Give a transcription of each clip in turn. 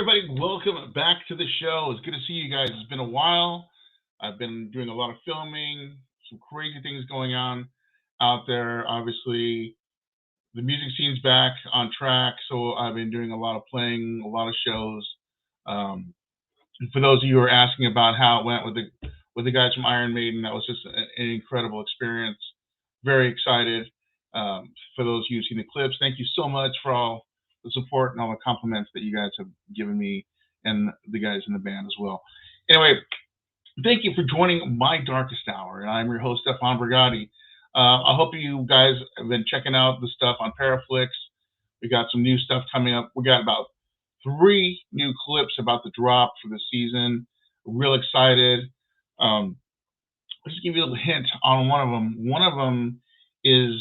everybody. Welcome back to the show. It's good to see you guys. It's been a while. I've been doing a lot of filming, some crazy things going on out there. Obviously, the music scene's back on track, so I've been doing a lot of playing, a lot of shows. And for those of you who are asking about how it went with the guys from Iron Maiden, that was just an incredible experience. Very excited. For those of you who've seen the clips, thank you so much for all the support and all the compliments that you guys have given me and the guys in the band as well. Anyway, thank you for joining my darkest hour. I'm your host, Stefan Brigati. I hope you guys have been checking out the stuff on Paraflix. We got some new stuff coming up. We got about 3 new clips about the drop for the season. Real excited. I'll just give you a little hint on one of them. One of them is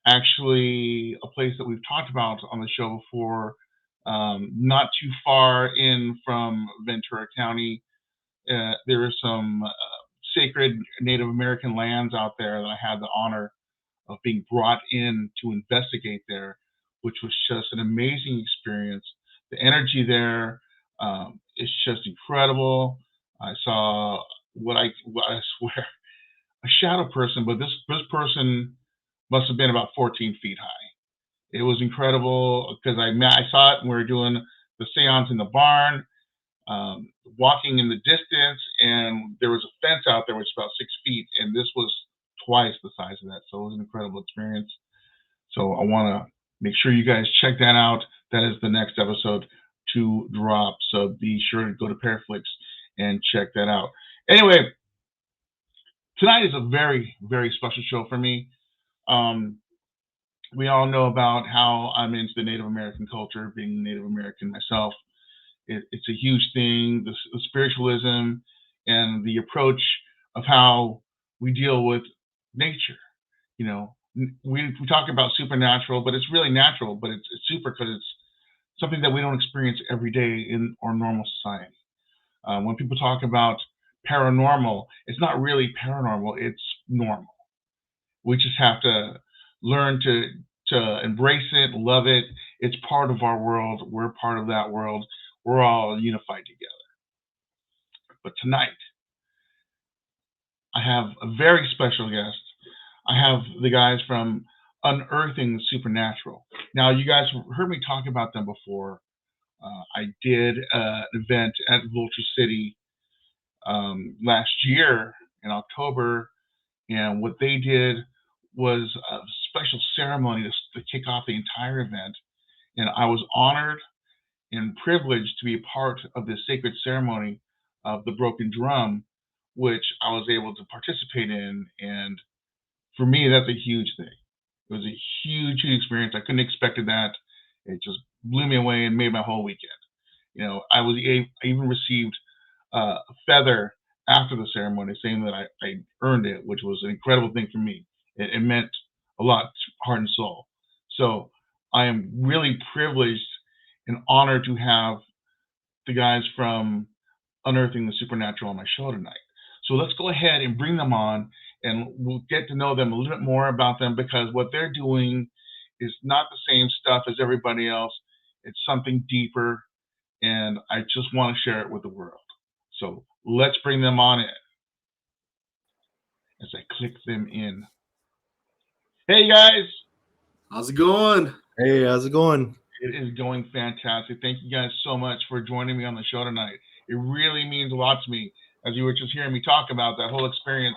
actually a place that we've talked about on the show before, not too far in from Ventura County. There are some sacred Native American lands out there that I had the honor of being brought in to investigate there, which was just an amazing experience. The energy there is just incredible. I saw what I swear, a shadow person, but this person must have been about 14 feet high. It was incredible because I saw it when we were doing the seance in the barn, walking in the distance, and there was a fence out there which was about 6 feet, and this was twice the size of that. So it was an incredible experience. So I want to make sure you guys check that out. That is the next episode to drop. So be sure to go to Paraflix and check that out. Anyway, tonight is a very, very special show for me. We all know about how I'm into the Native American culture, being Native American myself. It's a huge thing, the spiritualism and the approach of how we deal with nature. You know, we talk about supernatural, but it's really natural, but it's super because it's something that we don't experience every day in our normal society. When people talk about paranormal, it's not really paranormal, it's normal. We just have to learn to embrace it, love it. It's part of our world. We're part of that world. We're all unified together. But tonight, I have a very special guest. I have the guys from Unearthing the Supernatural. Now, you guys heard me talk about them before. I did an event at Vulture City last year in October, and what they did was a special ceremony to kick off the entire event. And I was honored and privileged to be a part of this sacred ceremony of the broken drum, which I was able to participate in. And for me, that's a huge thing. It was a huge, huge experience. I couldn't have expected that. It just blew me away and made my whole weekend. You know, I even received a feather after the ceremony saying that I earned it, which was an incredible thing for me. It meant a lot to heart and soul. So I am really privileged and honored to have the guys from Unearthing the Supernatural on my show tonight. So let's go ahead and bring them on, and we'll get to know them a little bit more about them, because what they're doing is not the same stuff as everybody else. It's something deeper, and I just want to share it with the world. So let's bring them on in as I click them in. Hey guys, how's it going? Hey, how's it going? It is going fantastic. Thank you guys so much for joining me on the show tonight. It really means a lot to me. As you were just hearing me talk about that whole experience,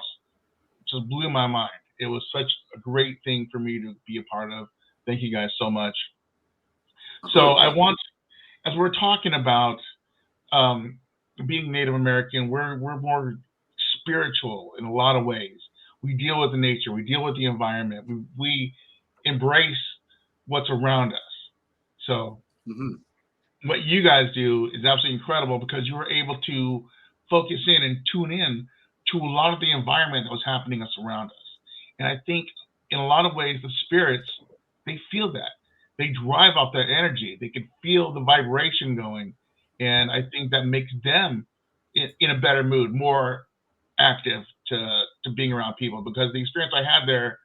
just blew my mind. It was such a great thing for me to be a part of. Thank you guys so much. So I want, as we're talking about being Native American, we're more spiritual in a lot of ways. We deal with the nature, we deal with the environment, we embrace what's around us. So what you guys do is absolutely incredible, because you were able to focus in and tune in to a lot of the environment that was happening around us. And I think in a lot of ways, the spirits, they feel that. They drive off that energy. They can feel the vibration going. And I think that makes them in a better mood, more active to being around people, because the experience I had there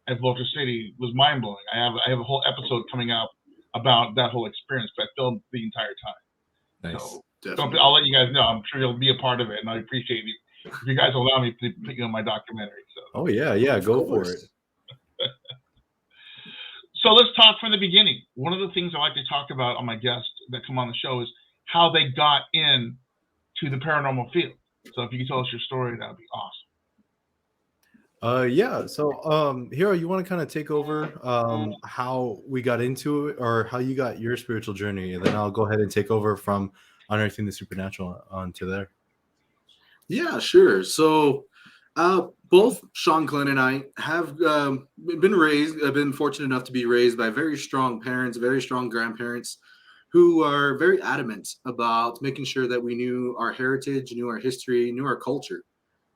at Vulture City was mind-blowing. I have a whole episode coming out about that whole experience, but I filmed the entire time. Nice. So Definitely. I'll let you guys know. I'm sure you'll be a part of it, and I appreciate you. If you guys allow me to put you in my documentary. So. Oh yeah, go for it. So let's talk from the beginning. One of the things I like to talk about on my guests that come on the show is how they got in to the paranormal field. So if you could tell us your story, that would be awesome. Yeah. So, Hero, you want to kind of take over how we got into it, or how you got your spiritual journey, and then I'll go ahead and take over from Unearthing the Supernatural onto there. Yeah, sure. So, both Shanclen and I have been fortunate enough to be raised by very strong parents, very strong grandparents, who are very adamant about making sure that we knew our heritage, knew our history, knew our culture.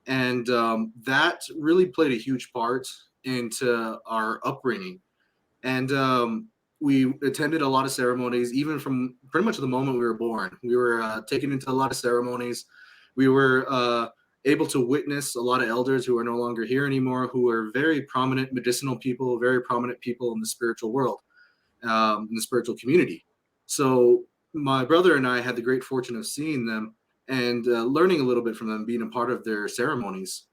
And that really played a huge part into our upbringing. And we attended a lot of ceremonies, even from pretty much the moment we were born. We were taken into a lot of ceremonies. We were able to witness a lot of elders who are no longer here anymore, who are very prominent medicinal people, very prominent people in the spiritual world, in the spiritual community. So my brother and I had the great fortune of seeing them and learning a little bit from them, being a part of their ceremonies.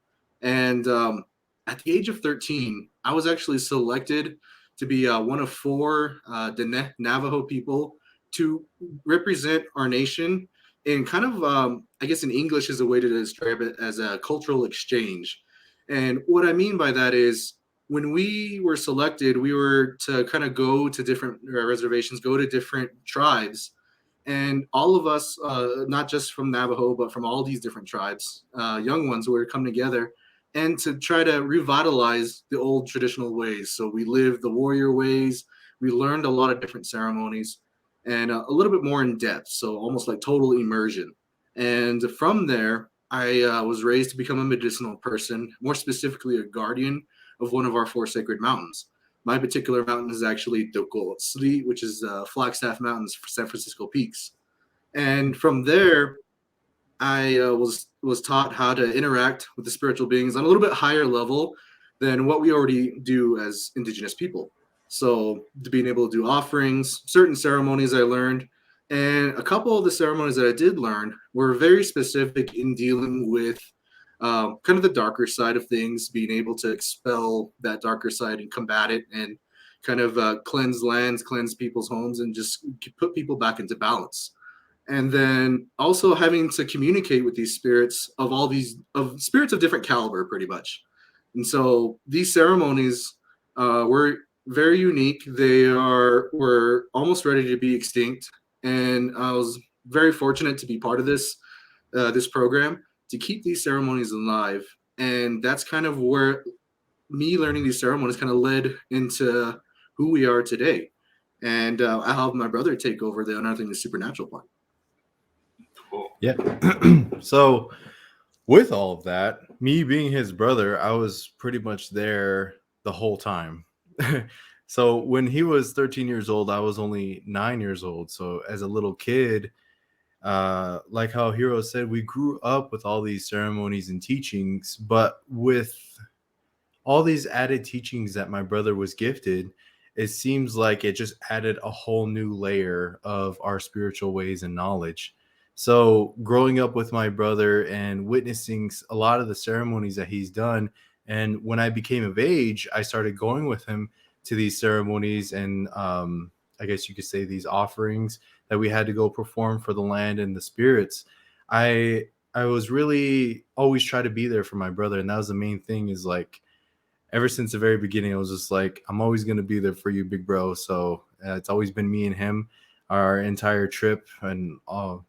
And at the age of 13, I was actually selected to be one of four Navajo people to represent our nation in kind of, I guess in English is a way to describe it, as a cultural exchange. And what I mean by that is, when we were selected, we were to kind of go to different reservations, go to different tribes. And all of us, not just from Navajo, but from all these different tribes, young ones, were to come together and to try to revitalize the old traditional ways. So we lived the warrior ways. We learned a lot of different ceremonies, and a little bit more in depth. So almost like total immersion. And from there, I was raised to become a medicinal person, more specifically a guardian of one of our four sacred mountains. My particular mountain is actually Dokosli, which is Flagstaff Mountains for San Francisco Peaks. And from there, I was taught how to interact with the spiritual beings on a little bit higher level than what we already do as Indigenous people. So, to being able to do offerings, certain ceremonies I learned, and a couple of the ceremonies that I did learn were very specific in dealing with kind of the darker side of things, being able to expel that darker side and combat it, and kind of cleanse lands, cleanse people's homes, and just put people back into balance. And then also having to communicate with these spirits of spirits of different caliber, pretty much. And so these ceremonies were very unique. Were almost ready to be extinct, and I was very fortunate to be part of this program to keep these ceremonies alive. And that's kind of where me learning these ceremonies kind of led into who we are today. And I'll have my brother take over the Unearthing the Supernatural part. Cool. Yeah. So with all of that, me being his brother, I was pretty much there the whole time. So when he was 13 years old, I was only 9 years old. So as a little kid, like how Hero said, we grew up with all these ceremonies and teachings, but with all these added teachings that my brother was gifted, it seems like it just added a whole new layer of our spiritual ways and knowledge. So growing up with my brother and witnessing a lot of the ceremonies that he's done, and when I became of age, I started going with him to these ceremonies and I guess you could say these offerings that we had to go perform for the land and the spirits. I was really always try to be there for my brother, and that was the main thing. Is like ever since the very beginning, I was just like, I'm always gonna be there for you, big bro. So it's always been me and him our entire trip, and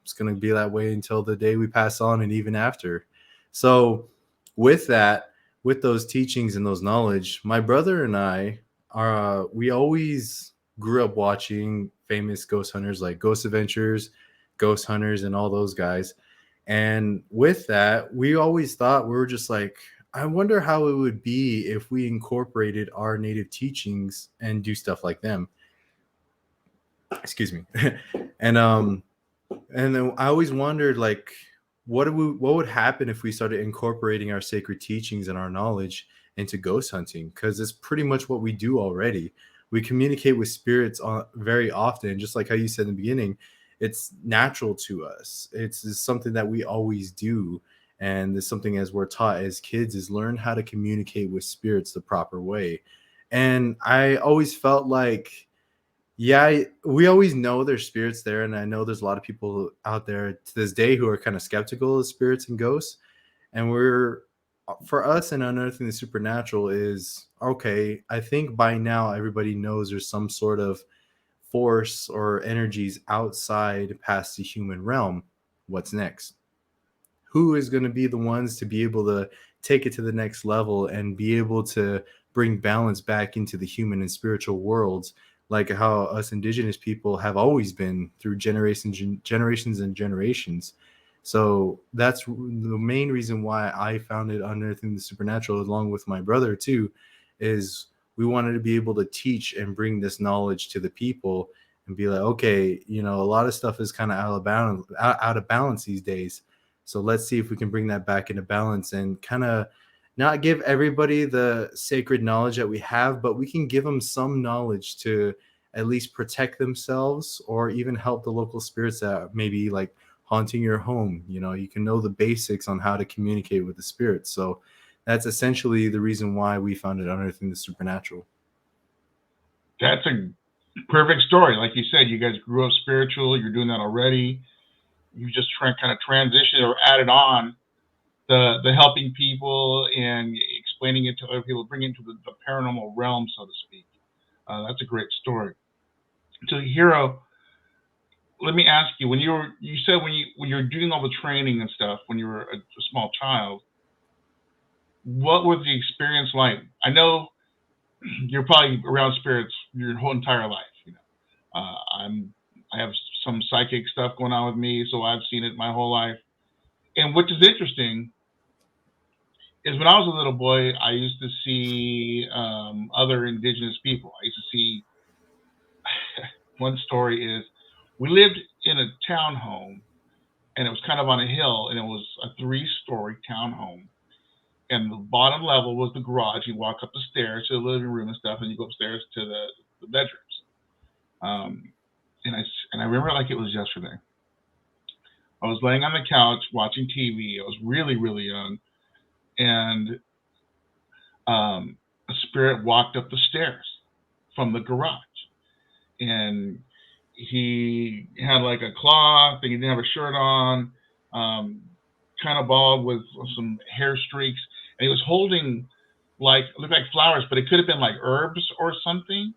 it's gonna be that way until the day we pass on, and even after. So with that, with those teachings and those knowledge, my brother and I are we always grew up watching famous ghost hunters like Ghost Adventures, Ghost Hunters, and all those guys. And with that, we always thought, we were just like, I wonder how it would be if we incorporated our native teachings and do stuff like them. Excuse me. and then I always wondered, like, what would happen if we started incorporating our sacred teachings and our knowledge into ghost hunting? Because it's pretty much what we do already. We communicate with spirits very often, just like how you said in the beginning. it's natural to us. It's something that we always do. And it's something, as we're taught as kids, is learn how to communicate with spirits the proper way. And I always felt like, yeah, we always know there's spirits there. And I know there's a lot of people out there to this day who are kind of skeptical of spirits and ghosts. And for us in Unearthing the Supernatural is, okay, I think by now everybody knows there's some sort of force or energies outside past the human realm. What's next? Who is going to be the ones to be able to take it to the next level and be able to bring balance back into the human and spiritual worlds, like how us indigenous people have always been through generations and generations. So that's the main reason why I founded Unearthing the Supernatural, along with my brother too, is we wanted to be able to teach and bring this knowledge to the people and be like, okay, a lot of stuff is kind of out of balance these days. So let's see if we can bring that back into balance and kind of not give everybody the sacred knowledge that we have, but we can give them some knowledge to at least protect themselves, or even help the local spirits that maybe like haunting your home. You can know the basics on how to communicate with the spirits. So that's essentially the reason why we founded Unearthing the Supernatural. That's a perfect story. Like you said, you guys grew up spiritual. You're doing that already. You just kind of transitioned or added on the helping people and explaining it to other people, bringing it to the paranormal realm, so to speak. That's a great story. So, Hero, let me ask you: when you said when you're doing all the training and stuff, when you were a small child, what was the experience like? I know you're probably around spirits your whole entire life. I have some psychic stuff going on with me, so I've seen it my whole life. And what is interesting is when I was a little boy, I used to see other indigenous people. I used to see, one story is, we lived in a townhome, and it was kind of on a hill, and it was a 3-story townhome. And the bottom level was the garage. You walk up the stairs to the living room and stuff, and you go upstairs to the bedrooms. And I remember like it was yesterday. I was laying on the couch watching TV. I was really, really young. And a spirit walked up the stairs from the garage. And he had like a cloth, and he didn't have a shirt on, kind of bald with some hair streaks. And he was holding looked like flowers, but it could have been like herbs or something.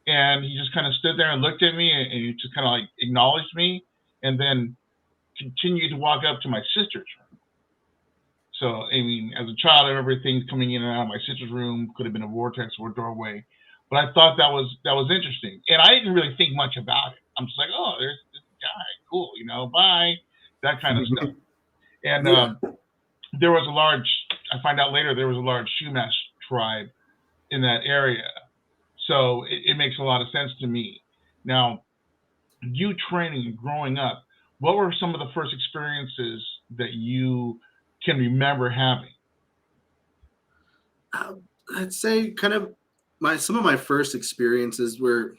And he just kind of stood there and looked at me, and he just kind of like acknowledged me, and then continued to walk up to my sister's room. So, I mean, as a child, I remember things coming in and out of my sister's room. Could have been a vortex or a doorway. But I thought that was interesting. And I didn't really think much about it. I'm just like, oh, there's this guy. Cool, bye. That kind of stuff. And there was I find out later, there was a large Chumash tribe in that area. So it makes a lot of sense to me. Now, you training and growing up, what were some of the first experiences that you can remember having? I'd say kind of some of my first experiences were,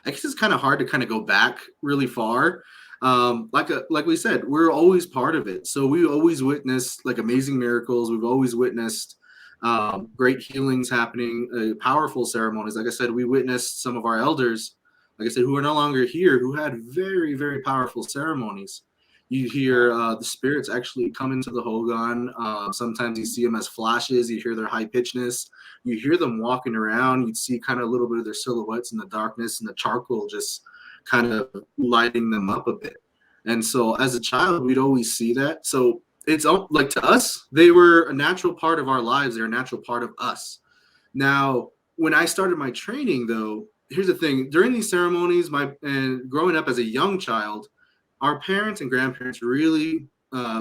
I guess it's kind of hard to kind of go back really far. Like we said, we're always part of it. So we always witnessed like amazing miracles. We've always witnessed great healings happening, powerful ceremonies. Like I said, we witnessed some of our elders, like I said, who are no longer here, who had very, very powerful ceremonies. You hear the spirits actually come into the Hogan. Sometimes you see them as flashes. You hear their high pitchedness. You hear them walking around. You'd see kind of a little bit of their silhouettes in the darkness, and the charcoal just kind of lighting them up a bit. And so as a child, we'd always see that. So it's like, to us, they were a natural part of our lives. They're a natural part of us. Now, when I started my training, though, here's the thing. During these ceremonies, and growing up as a young child, our parents and grandparents really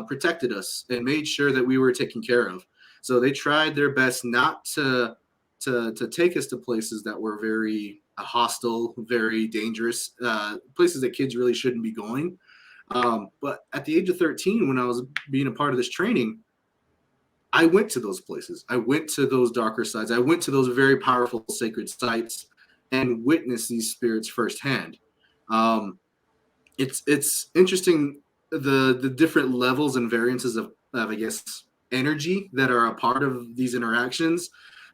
protected us and made sure that we were taken care of. So they tried their best not to take us to places that were very hostile, very dangerous, places that kids really shouldn't be going. But at the age of 13, when I was being a part of this training, I went to those places. I went to those darker sides. I went to those very powerful sacred sites and witnessed these spirits firsthand. it's interesting the different levels and variances of I guess energy that are a part of these interactions,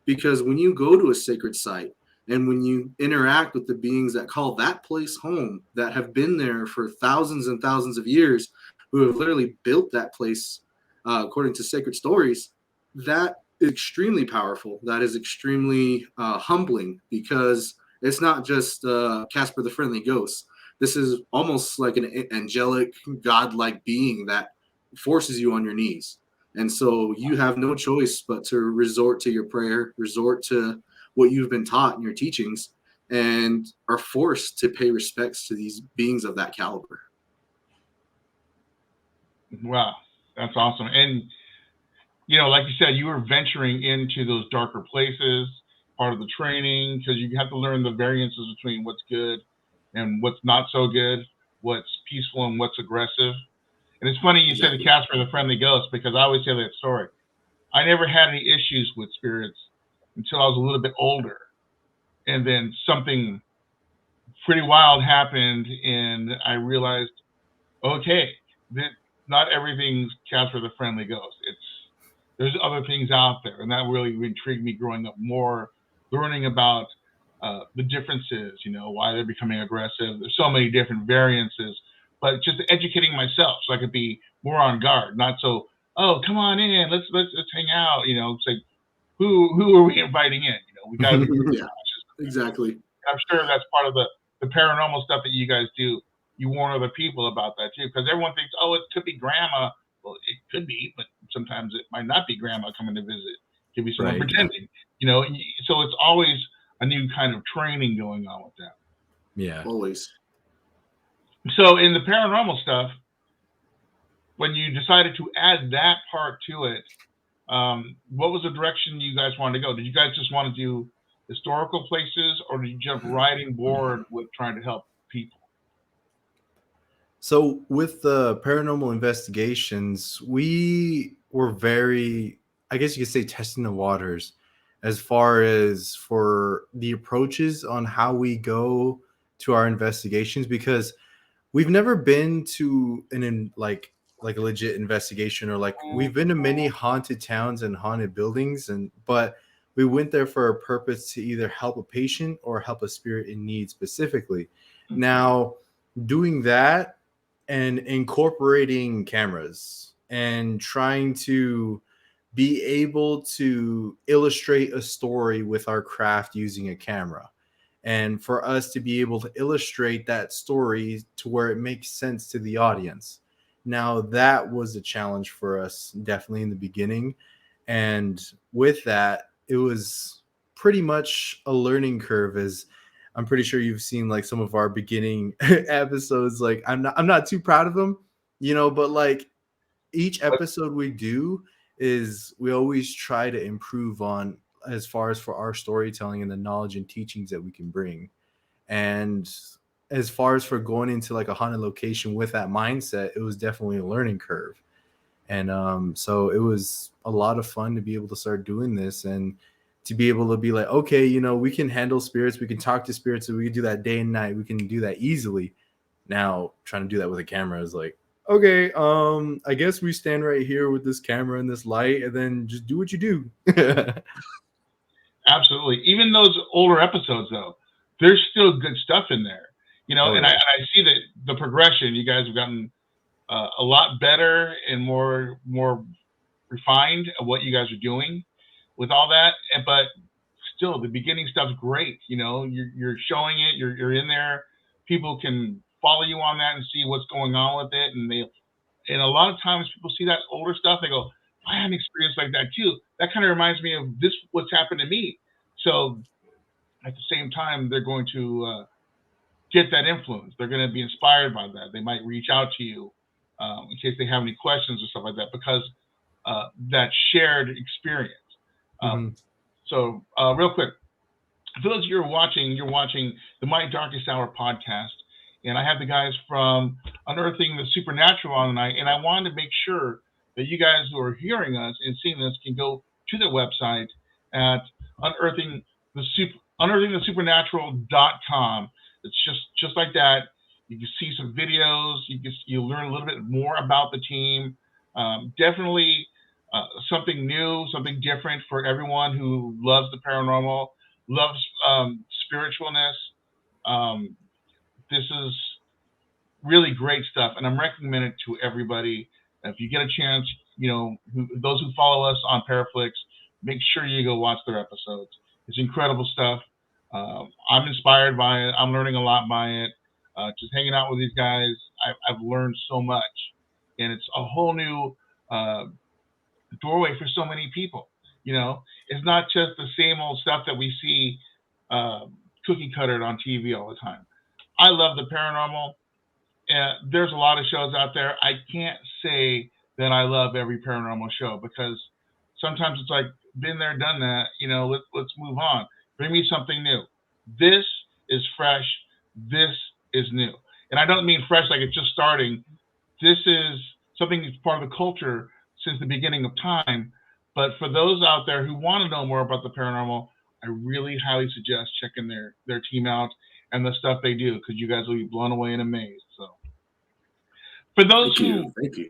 because when you go to a sacred site and when you interact with the beings that call that place home, that have been there for thousands and thousands of years, who have literally built that place according to sacred stories, that is extremely powerful. That is extremely humbling, because it's not just Casper the Friendly Ghost. This is almost like an angelic, godlike being that forces you on your knees. And so you have no choice but to resort to your prayer, resort to what you've been taught in your teachings, and are forced to pay respects to these beings of that caliber. Wow, that's awesome. And like you said, you were venturing into those darker places, part of the training, because you have to learn the variances between what's good and what's not so good, what's peaceful and what's aggressive. And it's funny you say the Casper the Friendly Ghost, because I always tell that story. I never had any issues with spirits until I was a little bit older. And then something pretty wild happened, and I realized, okay, not everything's Casper the Friendly Ghost. There's other things out there, and that really intrigued me growing up more, learning about the differences, why they're becoming aggressive. There's so many different variances, but just educating myself so I could be more on guard, not so, oh, come on in, let's hang out. It's like, who are we inviting in? We got to be yeah, exactly. I'm sure that's part of the paranormal stuff that you guys do. You warn other people about that too, because everyone thinks, oh, it could be grandma. Well, it could be, but sometimes it might not be grandma coming to visit. It could be someone pretending, so it's always a new kind of training going on with that. Yeah. Always. So in the paranormal stuff, when you decided to add that part to it, what was the direction you guys wanted to go? Did you guys just want to do historical places, or did you jump right in board with trying to help people? So with the paranormal investigations, we were very, I guess you could say, testing the waters as far as for the approaches on how we go to our investigations, because we've never been to like a legit investigation, or like we've been to many haunted towns and haunted buildings, but we went there for a purpose to either help a patient or help a spirit in need specifically. Mm-hmm. Now, doing that and incorporating cameras and trying to be able to illustrate a story with our craft using a camera, and for us to be able to illustrate that story to where it makes sense to the audience. Now, that was a challenge for us, definitely in the beginning. And with that, it was pretty much a learning curve, as I'm pretty sure you've seen like some of our beginning episodes. Like I'm not too proud of them, but like each episode we do is we always try to improve on as far as for our storytelling and the knowledge and teachings that we can bring. And as far as for going into like a haunted location with that mindset, it was definitely a learning curve. And so it was a lot of fun to be able to start doing this, and to be able to be like, okay, we can handle spirits, we can talk to spirits, and we can do that day and night, we can do that easily. Now trying to do that with a camera is like, okay, I guess we stand right here with this camera and this light, and then just do what you do. Absolutely. Even those older episodes, though, there's still good stuff in there, and I see that the progression. You guys have gotten a lot better and more refined of what you guys are doing with all that. But still, the beginning stuff's great. You're showing it. You're in there. People can follow you on that and see what's going on with it, and a lot of times people see that older stuff, they go, I had an experience like that too. That kind of reminds me of this, what's happened to me. So at the same time, they're going to get that influence. They're going to be inspired by that. They might reach out to you in case they have any questions or stuff like that, because that shared experience. So real quick, for those of you who are watching, you're watching the My Darkest Hour podcast. And I have the guys from Unearthing the Supernatural on tonight. And I wanted to make sure that you guys who are hearing us and seeing this can go to their website at unearthingthesupernatural.com. It's just like that. You can see some videos. You'll learn a little bit more about the team. Definitely something new, something different for everyone who loves the paranormal, loves spiritualness. This is really great stuff, and I'm recommending it to everybody. If you get a chance, those who follow us on Paraflix, make sure you go watch their episodes. It's incredible stuff. I'm inspired by it. I'm learning a lot by it. Just hanging out with these guys, I've learned so much, and it's a whole new doorway for so many people. It's not just the same old stuff that we see cookie cuttered on TV all the time. I love the paranormal. There's a lot of shows out there. I can't say that I love every paranormal show, because sometimes it's like, been there, done that. Let's move on. Bring me something new. This is fresh. This is new. And I don't mean fresh like it's just starting. This is something that's part of the culture since the beginning of time. But for those out there who want to know more about the paranormal, I really highly suggest checking their team out and the stuff they do, because you guys will be blown away and amazed. So for those Thank you.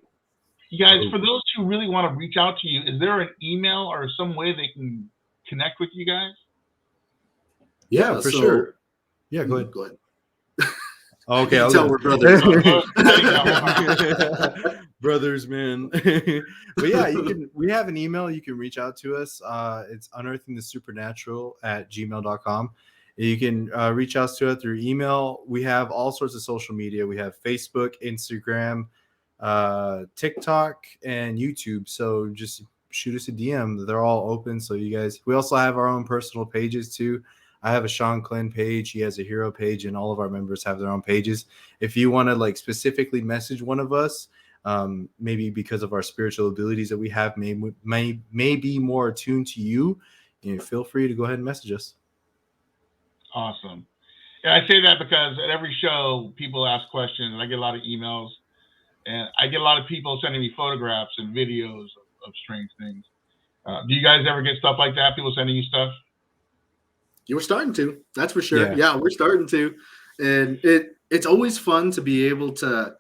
You guys, for those who really want to reach out to you, is there an email or some way they can connect with you guys? Yeah, for sure. Yeah, go ahead. Go ahead. Okay, I'll tell we're brothers. Brothers, man. But yeah, we have an email. You can reach out to us. It's unearthingthesupernatural@gmail.com. You can reach out to us through email. We have all sorts of social media. We have Facebook, Instagram, TikTok, and YouTube. So just shoot us a DM. They're all open. So you guys, we also have our own personal pages too. I have a Shanclen page. He has a Hero page, and all of our members have their own pages. If you want to specifically message one of us, maybe because of our spiritual abilities that we have, may be more attuned to you, feel free to go ahead and message us. Awesome. Yeah, I say that because at every show, people ask questions. I get a lot of emails, and I get a lot of people sending me photographs and videos of strange things. Do you guys ever get stuff like that? People sending you stuff? You were starting to, that's for sure. Yeah, we're starting to. And it's always fun to be able to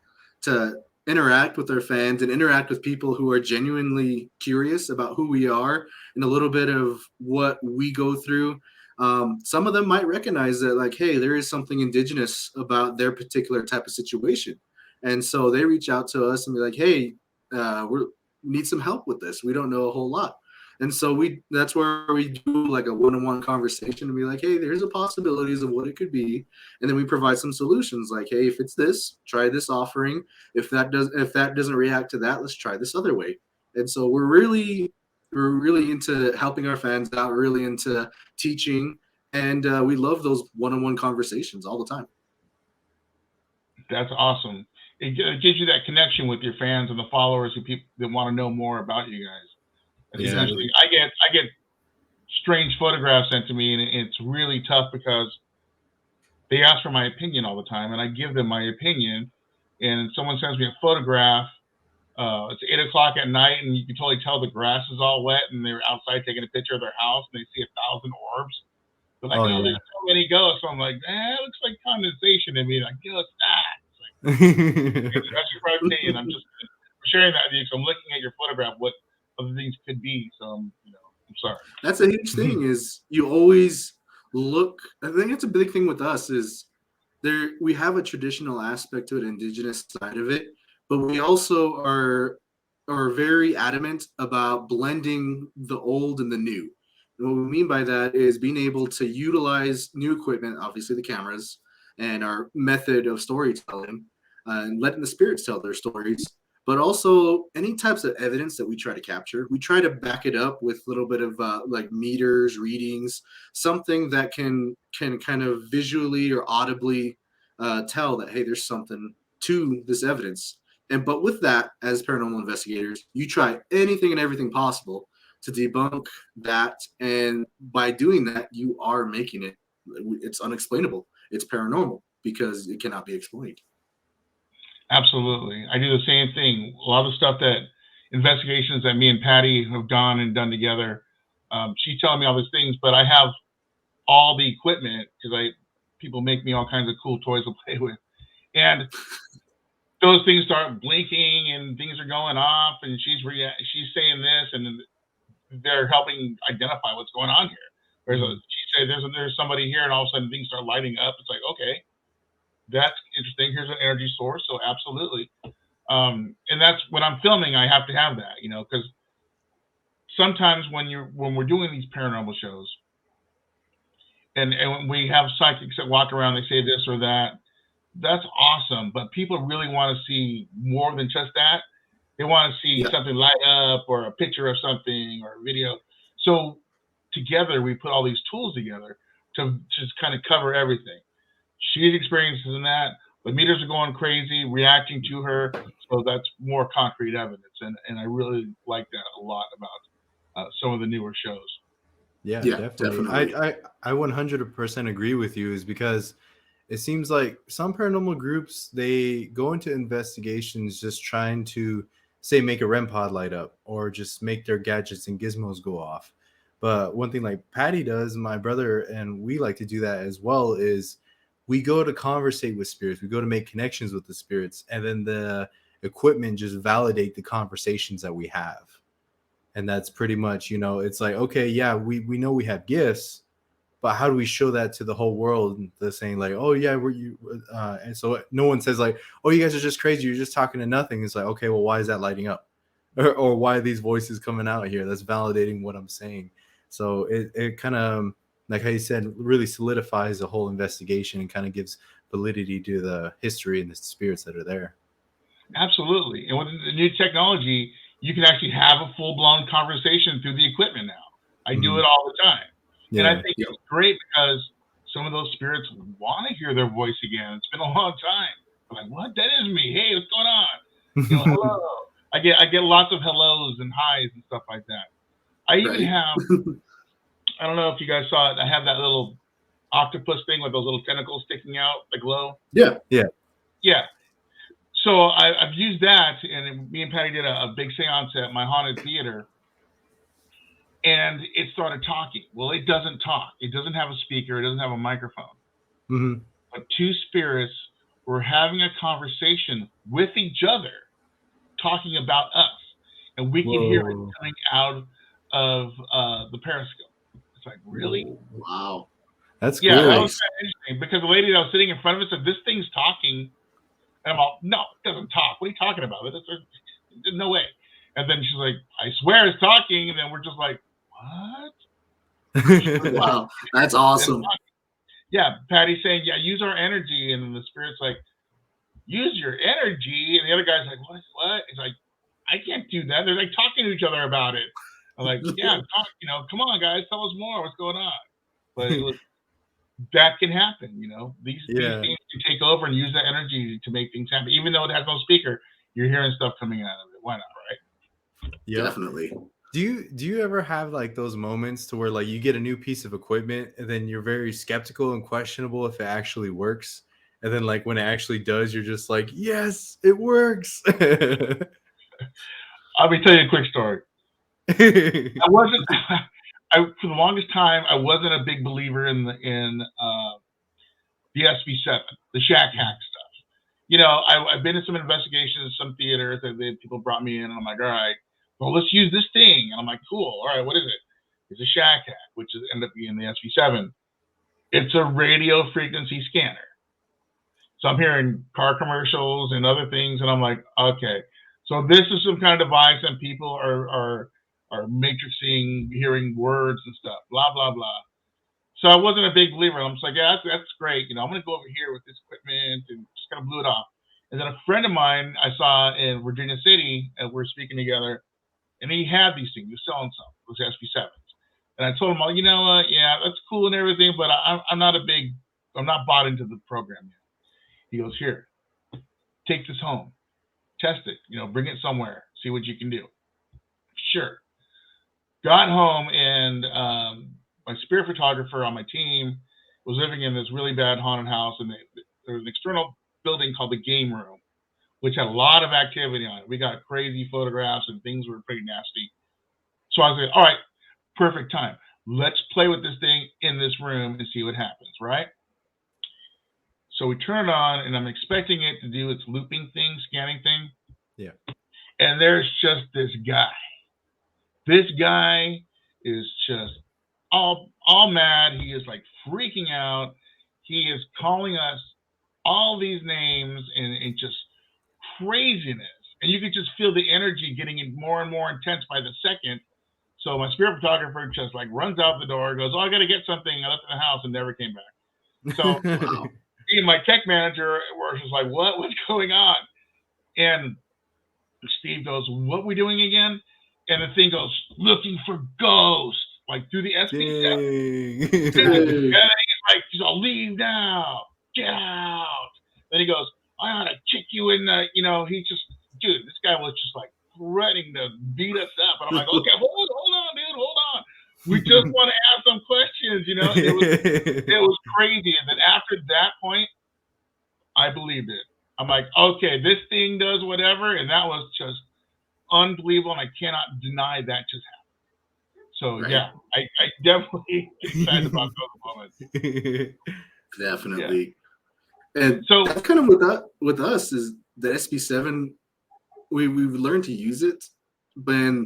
interact with our fans and interact with people who are genuinely curious about who we are and a little bit of what we go through. Some of them might recognize that, hey, there is something indigenous about their particular type of situation. And so they reach out to us and be like, hey, we need some help with this. We don't know a whole lot. And so that's where we do a one-on-one conversation and be like, hey, there's a possibilities of what it could be. And then we provide some solutions like, hey, if it's this, try this offering. If that doesn't react to that, let's try this other way. And so we're really into helping our fans out, really into teaching. And we love those one-on-one conversations all the time. That's awesome. It gives you that connection with your fans and the followers and people that want to know more about you guys. Exactly. I get strange photographs sent to me, and it's really tough because they ask for my opinion all the time, and I give them my opinion. And someone sends me a photograph. It's 8:00 at night, and you can totally tell the grass is all wet, and they're outside taking a picture of their house, and they see 1,000 orbs. They're like, there's so many ghosts. So I'm like, it looks like condensation to me. Like, what's that? It's like, that's your opinion. I'm just sharing that with you. So I'm looking at your photograph. What other things could be? So I'm sorry. That's a huge thing. Is you always look. I think it's a big thing with us. Is we have a traditional aspect to it, indigenous side of it, but we also are very adamant about blending the old and the new. And what we mean by that is being able to utilize new equipment, obviously the cameras, and our method of storytelling, and letting the spirits tell their stories, but also any types of evidence that we try to capture. We try to back it up with a little bit of meters, readings, something that can kind of visually or audibly tell that, hey, there's something to this evidence. But with that, as paranormal investigators, you try anything and everything possible to debunk that. And by doing that, you are making it's unexplainable. It's paranormal because it cannot be explained. Absolutely. I do the same thing. A lot of the stuff that investigations that me and Patty have done together, she's telling me all these things, but I have all the equipment because people make me all kinds of cool toys to play with. And those things start blinking and things are going off, and she's saying this, and they're helping identify what's going on here. There's somebody here, and all of a sudden things start lighting up. It's like, okay, that's interesting. Here's an energy source, so absolutely. And that's when I'm filming, I have to have that, because sometimes when we're doing these paranormal shows, and we have psychics that walk around, they say this or that. That's awesome, but people really want to see more than just that. They want to see something light up, or a picture of something, or a video. So together, we put all these tools together to just kind of cover everything. She's experiencing that. The meters are going crazy, reacting to her. So that's more concrete evidence. And I really like that a lot about some of the newer shows. Yeah, definitely. I 100% agree with you, is because it seems like some paranormal groups, they go into investigations just trying to, say, make a REM pod light up, or just make their gadgets and gizmos go off. But one thing like Patty does, my brother, and we like to do that as well, is we go to conversate with spirits. We go to make connections with the spirits, and then the equipment just validate the conversations that we have. And that's pretty much, it's like, okay, yeah, we know we have gifts, but how do we show that to the whole world? They're saying like, oh yeah, and so no one says like, oh, you guys are just crazy, you're just talking to nothing. It's like, okay, well, why is that lighting up? Or why are these voices coming out here? That's validating what I'm saying. So it kind of, like how you said, really solidifies the whole investigation and kind of gives validity to the history and the spirits that are there. Absolutely. And with the new technology, you can actually have a full-blown conversation through the equipment now. I do it all the time. And I think it's great because some of those spirits want to hear their voice again. It's been a long time. I'm like, what? That is me. Hey, what's going on? Hello. I get lots of hellos and highs and stuff like that. I even have, I don't know if you guys saw it, I have that little octopus thing with those little tentacles sticking out, the glow. Yeah. So I've used that, and me and Patty did a big seance at my haunted theater. And it started talking. Well, it doesn't talk. It doesn't have a speaker. It doesn't have a microphone. Mm-hmm. But two spirits were having a conversation with each other, talking about us. And we could hear it coming out of the periscope. It's like, really? Wow. That's cool. Yeah, that was kind of interesting, because the lady that was sitting in front of us said, this thing's talking. And I'm all, no, it doesn't talk. What are you talking about? There's no way. And then she's like, I swear it's talking. And then we're just like, what? Wow, that's awesome. Yeah, Patty's saying, yeah, use our energy. And then the spirit's like, use your energy. And the other guy's like, what? He's like, I can't do that. They're like talking to each other about it. I'm like, yeah, come on, guys, tell us more. What's going on? But that can happen, These things can take over and use that energy to make things happen. Even though it has no speaker, you're hearing stuff coming out of it. Why not, right? Yeah, definitely. Do you ever have like those moments to where like you get a new piece of equipment and then you're very skeptical and questionable if it actually works, and then like when it actually does, you're just like, yes, it works? Let me tell you a quick story. For the longest time, I wasn't a big believer in the SB7, the Shack Hack stuff. I've been in some investigations, some theaters that people brought me in, and I'm like, all right, well, let's use this thing. And I'm like, cool. All right, what is it? It's a Shack Hack, which ended up being the SB7. It's a radio frequency scanner. So I'm hearing car commercials and other things, and I'm like, okay. So this is some kind of device, and people are matrixing, hearing words and stuff, blah, blah, blah. So I wasn't a big believer. I'm just like, yeah, that's great. I'm going to go over here with this equipment, and just kind of blew it off. And then a friend of mine I saw in Virginia City, and we're speaking together, and he had these things. He was selling some, those SB7s. And I told him, well, yeah, that's cool and everything, but I'm not bought into the program yet. He goes, here, take this home, test it, bring it somewhere, see what you can do. Sure. Got home, and my spirit photographer on my team was living in this really bad haunted house, and there was an external building called the game room, which had a lot of activity on it. We got crazy photographs, and things were pretty nasty. So I was like, all right, perfect time. Let's play with this thing in this room and see what happens, right? So we turn it on, and I'm expecting it to do its looping thing, scanning thing. Yeah. And there's just this guy. This guy is just all mad. He is like freaking out. He is calling us all these names and just craziness. And you could just feel the energy getting more and more intense by the second. So my spirit photographer just like runs out the door, goes, "Oh, I got to get something." I left it in the house and never came back. So Wow. me and my tech manager were just like, what's going on? And Steve goes, "What are we doing again?" And the thing goes, "Looking for ghosts," like through the SB7. Dang. And he's all, "Leave now, get out." Then he goes, "I ought to kick you in the," he just, dude, this guy was just like threatening to beat us up. And I'm like, "Okay, hold on, dude, hold on. We just want to ask some questions," It was crazy. And then after that point, I believed it. I'm like, okay, this thing does whatever. And that was just unbelievable. And I cannot deny that just happened. So Right. yeah, I definitely excited about those moments. Definitely. Yeah. And so that's kind of with us is the SB7. We've learned to use it, but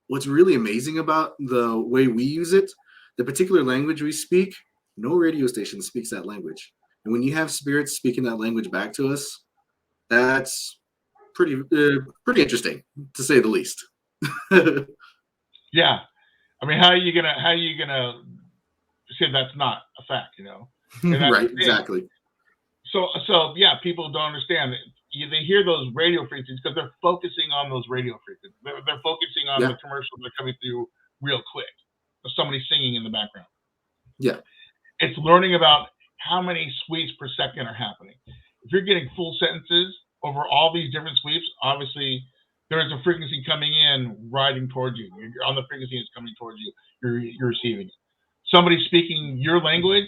what's really amazing about the way we use it, the particular language we speak, no radio station speaks that language. And when you have spirits speaking that language back to us, that's pretty interesting, to say the least. Yeah, I mean, how are you gonna say that's not a fact? Right, exactly. So yeah, people don't understand. They hear those radio frequencies because they're focusing on those radio frequencies. They're focusing on the commercials that are coming through real quick. Of somebody singing in the background. Yeah, it's learning about how many sweeps per second are happening. If you're getting full sentences over all these different sweeps, obviously there is a frequency coming in, riding towards you. You're on the frequency that's coming towards you. You're receiving it. Somebody speaking your language,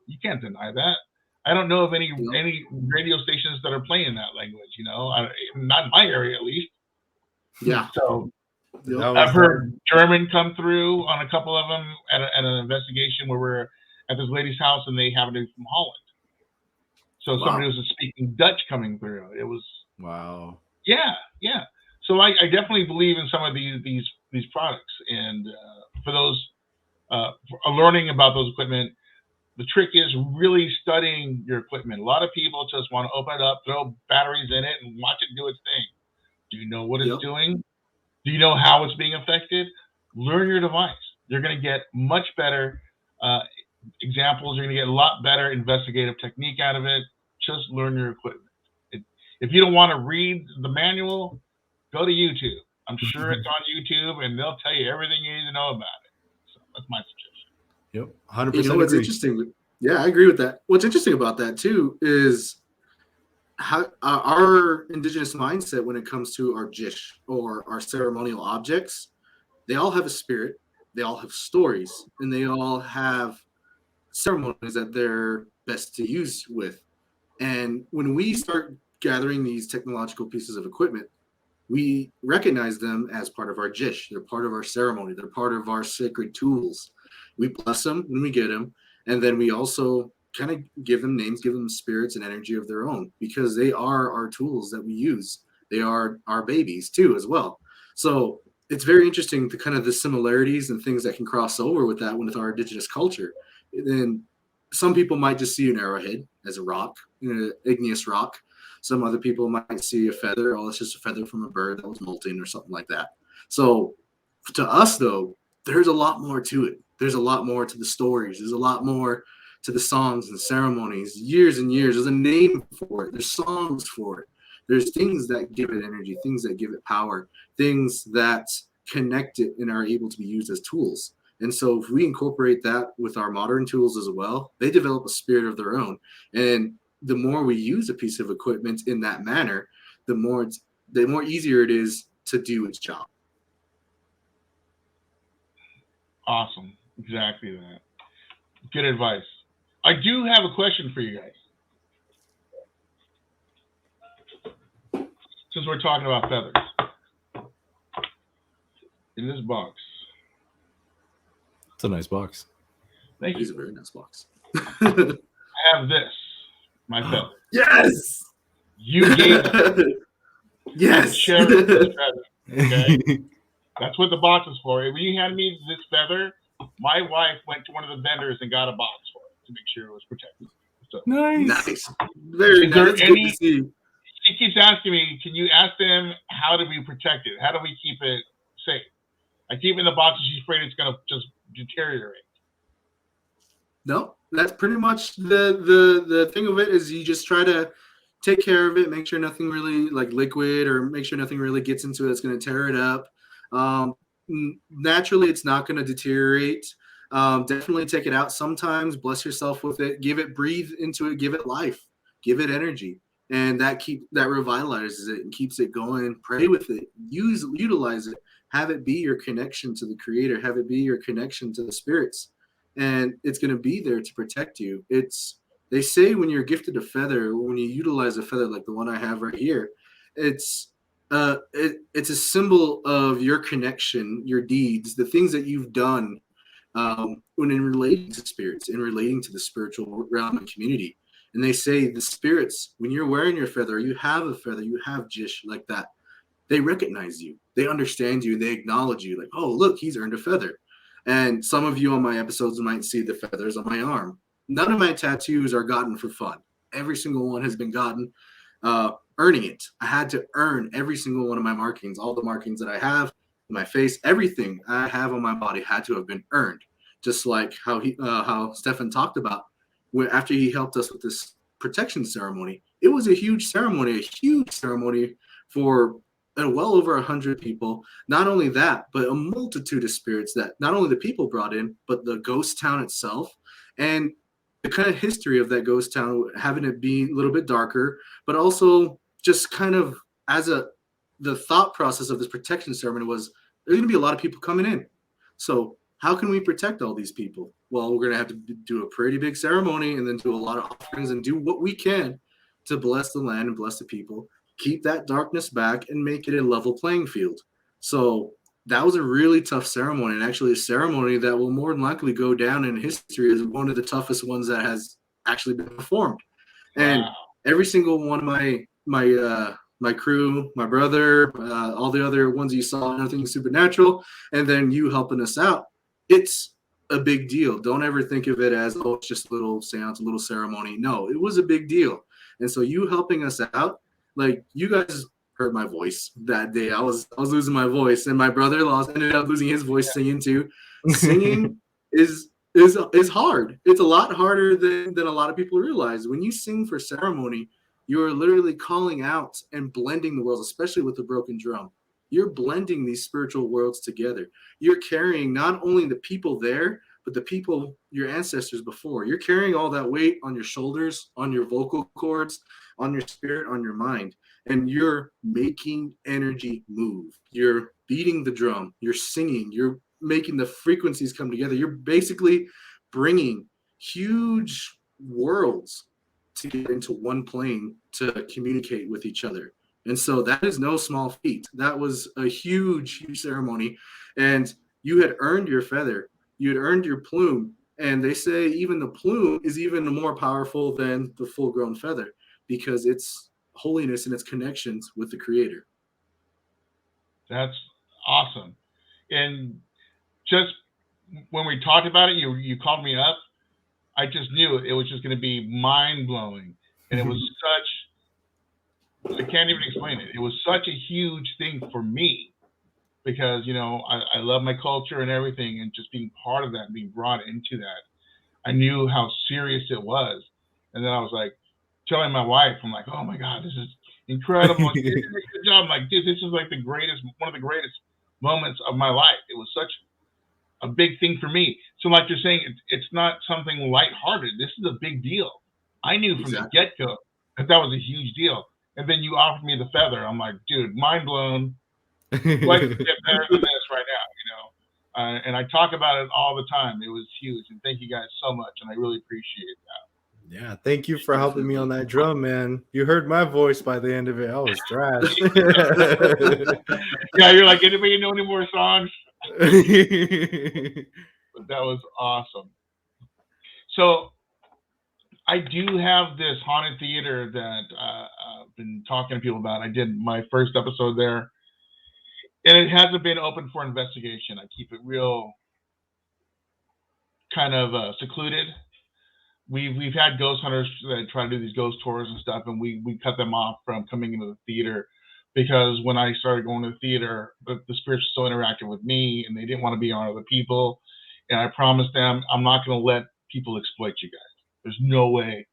you can't deny that. I don't know of any radio stations that are playing that language. Not in my area at least. Yeah. So I've heard German come through on a couple of them at an investigation where we're at this lady's house and they happened to be from Holland. So somebody was speaking Dutch coming through. It was wow. Yeah. So I definitely believe in some of these products, and for those for learning about those equipment, the trick is really studying your equipment. A lot of people just want to open it up, throw batteries in it, and watch it do its thing. Do you know what it's doing? Do you know how it's being affected? Learn your device. You're going to get much better examples. You're going to get a lot better investigative technique out of it. Just learn your equipment. If you don't want to read the manual, go to YouTube. I'm sure it's on YouTube, and they'll tell you everything you need to know about it. So that's my suggestion. Yep, 100%. What's interesting? Yeah, I agree with that. What's interesting about that too is how our indigenous mindset when it comes to our jish or our ceremonial objects. They all have a spirit. They all have stories, and they all have ceremonies that they're best to use with. And when we start gathering these technological pieces of equipment, we recognize them as part of our jish. They're part of our ceremony. They're part of our sacred tools. We bless them when we get them. And then we also kind of give them names, give them spirits and energy of their own, because they are our tools that we use. They are our babies too, as well. So it's very interesting the kind of the similarities and things that can cross over with that with our indigenous culture. And some people might just see an arrowhead as a rock, igneous rock. Some other people might see a feather. Oh, it's just a feather from a bird that was molting or something like that. So to us, though, there's a lot more to it. There's a lot more to the stories. There's a lot more to the songs and ceremonies, years and years. There's a name for it. There's songs for it. There's things that give it energy, things that give it power, things that connect it and are able to be used as tools. And so if we incorporate that with our modern tools as well, they develop a spirit of their own. And the more we use a piece of equipment in that manner, the more easier it is to do its job. Awesome. Exactly that. Good advice. I do have a question for you guys. Since we're talking about feathers. In this box. It's a nice box. Thank you. It's a very nice box. I have this. My feathers. Yes. You gave Yes. cherish this feather. Okay, that's what the box is for. When you handed me this feather, my wife went to one of the vendors and got a box for it to make sure it was protected. So Nice. Very is nice. there That's good any? to see. She keeps asking me, can you ask them how do we protect it? How do we keep it safe? I keep it in the box and she's afraid it's gonna just deteriorate. No, that's pretty much the thing of it is you just try to take care of it, make sure nothing really like liquid or make sure nothing really gets into it that's going to tear it up. Naturally, it's not going to deteriorate. Definitely take it out sometimes, bless yourself with it, breathe into it, give it life, give it energy. And that revitalizes it and keeps it going. Pray with it, utilize it, have it be your connection to the creator, have it be your connection to the spirits. And it's going to be there to protect you. They say when you're gifted a feather, when you utilize a feather like the one I have right here, it's a symbol of your connection, your deeds, the things that you've done when in relating to spirits, in relating to the spiritual realm and community. And they say the spirits, when you're wearing your feather, you have a feather, you have jish like that, they recognize you, they understand you, they acknowledge you like, oh, look, he's earned a feather. And some of you on my episodes might see the feathers on my arm. None of my tattoos are gotten for fun. Every single one has been gotten earning it. I had to earn every single one of my markings. All the markings that I have, my face, everything I have on my body had to have been earned. Just like how Stefan talked about after he helped us with this protection ceremony. It was a huge ceremony for well over 100 people. Not only that, but a multitude of spirits that not only the people brought in, but the ghost town itself. And the kind of history of that ghost town, having it be a little bit darker, but also just kind of the thought process of this protection ceremony was there's going to be a lot of people coming in. So how can we protect all these people? Well, we're going to have to do a pretty big ceremony and then do a lot of offerings and do what we can to bless the land and bless the people, keep that darkness back and make it a level playing field. So that was a really tough ceremony, and actually a ceremony that will more than likely go down in history as one of the toughest ones that has actually been performed. And every single one of my crew, my brother, all the other ones you saw, Unearthing the Supernatural, and then you helping us out, it's a big deal. Don't ever think of it as, oh, it's just a little seance, a little ceremony. No, it was a big deal. And so you helping us out, like you guys heard my voice that day. I was losing my voice, and my brother ended up losing his voice singing too. Singing is hard. It's a lot harder than a lot of people realize. When you sing for ceremony, you are literally calling out and blending the worlds, especially with the broken drum. You're blending these spiritual worlds together. You're carrying not only the people there, but the people, your ancestors before. You're carrying all that weight on your shoulders, on your vocal cords, on your spirit, on your mind. And you're making energy move. You're beating the drum. You're singing. You're making the frequencies come together. You're basically bringing huge worlds to get into one plane to communicate with each other. And so that is no small feat. That was a huge ceremony. And you had earned your feather. You had earned your plume. And they say even the plume is even more powerful than the full-grown feather because it's holiness and its connections with the creator. That's awesome. And just when we talked about it, you called me up. I just knew it was just going to be mind-blowing. And it was I can't even explain it. It was such a huge thing for me because, I love my culture and everything, and just being part of that and being brought into that, I knew how serious it was. And then I was like telling my wife, I'm like, oh my God, this is incredible. You did a good job. I'm like, dude, this is like one of the greatest moments of my life. It was such a big thing for me. So like you're saying, it's not something lighthearted. This is a big deal. I knew from the get-go that was a huge deal. And then you offered me the feather. I'm like, dude, mind blown. Like to get better than this right now, and I talk about it all the time. It was huge. And thank you guys so much. And I really appreciate that. Yeah, thank you for helping me on that drum, man. You heard my voice by the end of it. I was trash. Yeah, you're like, anybody know any more songs? But that was awesome. So I do have this haunted theater that I've been talking to people about. I did my first episode there, and it hasn't been open for investigation. I keep it real kind of secluded. We've had ghost hunters that try to do these ghost tours and stuff, and we cut them off from coming into the theater because when I started going to the theater, the spirits were so interactive with me, and they didn't want to be on other people. And I promised them I'm not going to let people exploit you guys. There's no way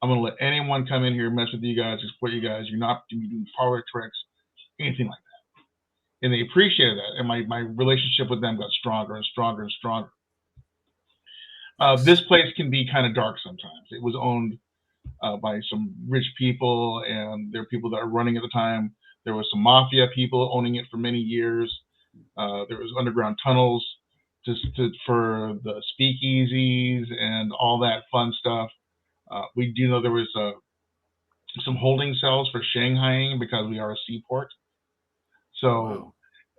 I'm going to let anyone come in here, mess with you guys, exploit you guys. You're not going to be doing parlor tricks, anything like that. And they appreciated that, and my relationship with them got stronger and stronger and stronger. This place can be kind of dark sometimes. It was owned by some rich people, and there are people that are running at the time. There was some mafia people owning it for many years. There was underground tunnels for the speakeasies and all that fun stuff. We do know there was some holding cells for Shanghaiing because we are a seaport. So, wow.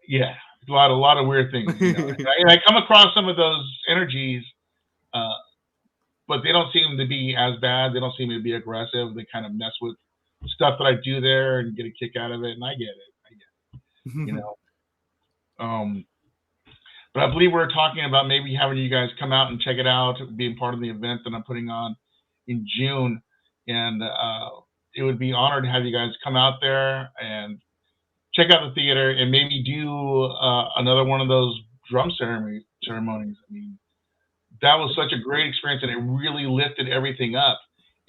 Yeah, a lot of weird things. You know? and I come across some of those energies, but they don't seem to be as bad. They don't seem to be aggressive. They kind of mess with stuff that I do there and get a kick out of it, and I get it. You know. But I believe we're talking about maybe having you guys come out and check it out, being part of the event that I'm putting on in June, and it would be an honor to have you guys come out there and check out the theater and maybe do another one of those drum ceremonies. I mean, that was such a great experience, and it really lifted everything up.